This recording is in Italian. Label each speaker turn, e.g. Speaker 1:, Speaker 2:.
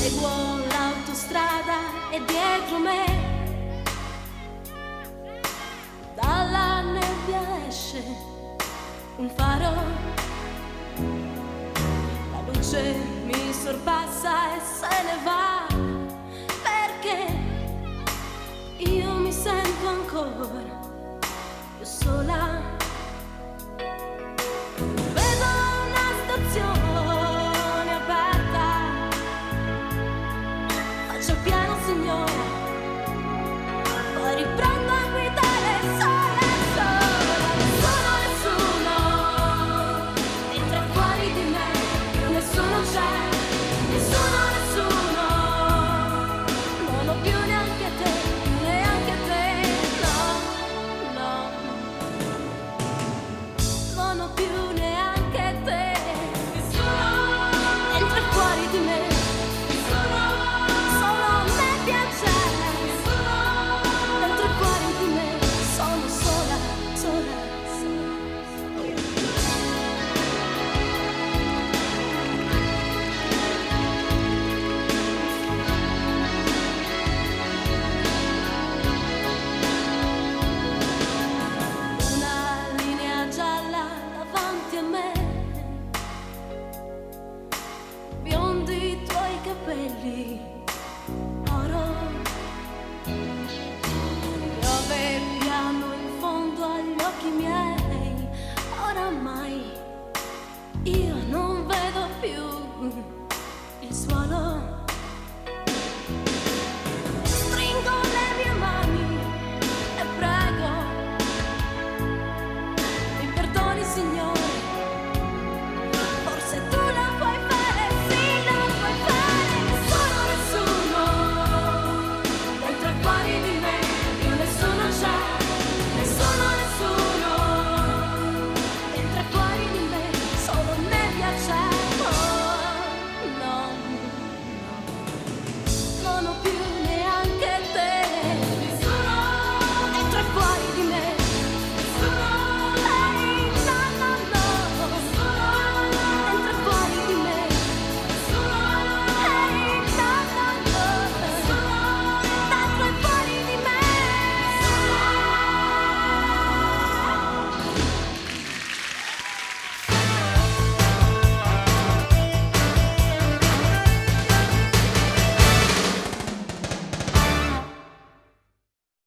Speaker 1: Seguo l'autostrada e dietro me dalla nebbia esce un faro. La luce mi sorpassa e se ne va, perché io mi sento ancora più sola. Vedo una stazione aperta, faccio il piano signora, poi riprendo a guidare sola, sola. Nessuno, nessuno, dentro e fuori di me, nessuno c'è, nessuno, nessuno, non ho più neanche te, neanche te, no, no, non ho più neanche te, nessuno, dentro e fuori di me, nessuno, solo nebbia c'è, nessuno, dentro e fuori di me, sono sola, sola, sola. Una linea gialla davanti a me, biondi i tuoi capelli, oro, piove piano in fondo agli occhi miei, oramai io non vedo più il suono